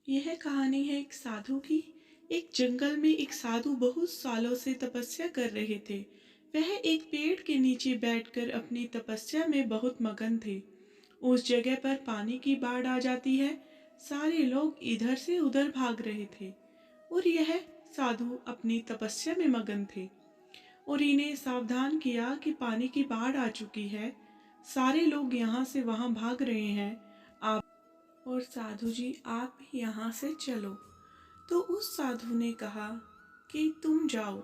यह कहानी है एक साधु की। एक जंगल में एक साधु बहुत सालों से तपस्या कर रहे थे। वह एक पेड़ के नीचे बैठकर अपनी तपस्या में बहुत मगन थे। उस जगह पर पानी की बाढ़ आ जाती है। सारे लोग इधर से उधर भाग रहे थे और यह साधु अपनी तपस्या में मगन थे और इन्हें सावधान किया कि पानी की बाढ़ आ चुकी है। सारे लोग यहाँ से वहाँ भाग रहे हैं, आप और साधु जी आप भी यहाँ से चलो। तो उस साधु ने कहा कि तुम जाओ,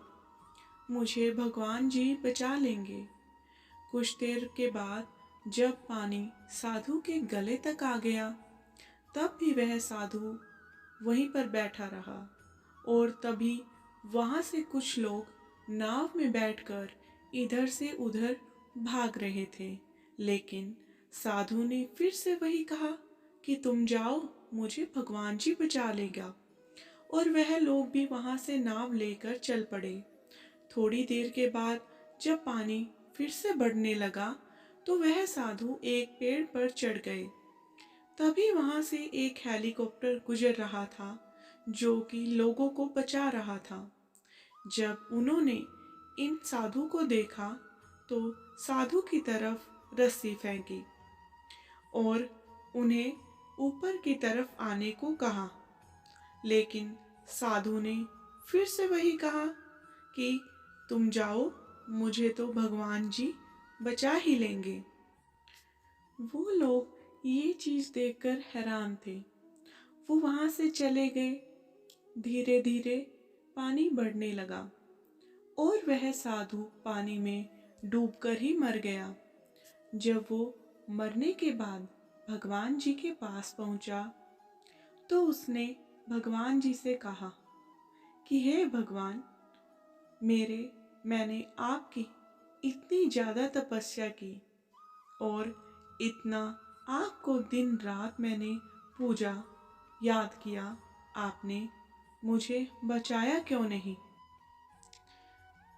मुझे भगवान जी बचा लेंगे। कुछ देर के बाद जब पानी साधु के गले तक आ गया, तब भी वह साधु वहीं पर बैठा रहा और तभी वहाँ से कुछ लोग नाव में बैठकर इधर से उधर भाग रहे थे। लेकिन साधु ने फिर से वही कहा कि तुम जाओ, मुझे भगवान जी बचा लेगा। और वह लोग भी वहां से नाव लेकर चल पड़े। थोड़ी देर के बाद जब पानी फिर से बढ़ने लगा तो वह साधु एक पेड़ पर चढ़ गए। तभी वहां से एक हेलीकॉप्टर गुजर रहा था जो कि लोगों को बचा रहा था। जब उन्होंने इन साधु को देखा तो साधु की तरफ रस्सी फेंकी और उन्हें ऊपर की तरफ आने को कहा। लेकिन साधु ने फिर से वही कहा कि तुम जाओ, मुझे तो भगवान जी बचा ही लेंगे। वो लोग ये चीज देखकर हैरान थे। वो वहां से चले गए। धीरे धीरे पानी बढ़ने लगा और वह साधु पानी में डूबकर ही मर गया। जब वो मरने के बाद भगवान जी के पास पहुंचा तो उसने भगवान जी से कहा कि हे भगवान, मैंने आपकी इतनी ज़्यादा तपस्या की और इतना आपको दिन रात मैंने पूजा याद किया, आपने मुझे बचाया क्यों नहीं?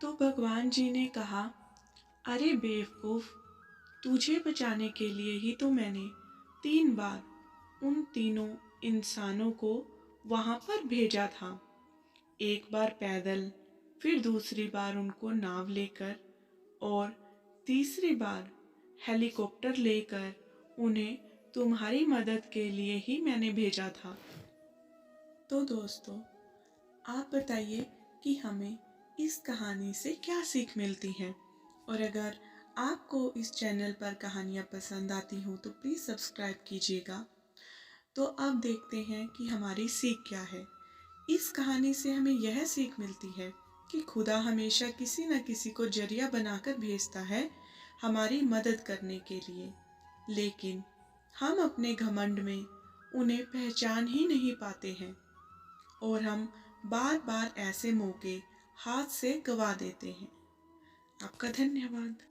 तो भगवान जी ने कहा, अरे बेवकूफ़, तुझे बचाने के लिए ही तो मैंने 3 बार उन तीनों इंसानों को वहाँ पर भेजा था। एक बार पैदल, फिर दूसरी बार उनको नाव लेकर और तीसरी बार हेलीकॉप्टर लेकर उन्हें तुम्हारी मदद के लिए ही मैंने भेजा था। तो दोस्तों, आप बताइए कि हमें इस कहानी से क्या सीख मिलती है। और अगर आपको इस चैनल पर कहानियाँ पसंद आती हो तो प्लीज़ सब्सक्राइब कीजिएगा। तो अब देखते हैं कि हमारी सीख क्या है। इस कहानी से हमें यह सीख मिलती है कि खुदा हमेशा किसी न किसी को जरिया बनाकर भेजता है हमारी मदद करने के लिए, लेकिन हम अपने घमंड में उन्हें पहचान ही नहीं पाते हैं और हम बार बार ऐसे मौके हाथ से गंवा देते हैं। आपका धन्यवाद।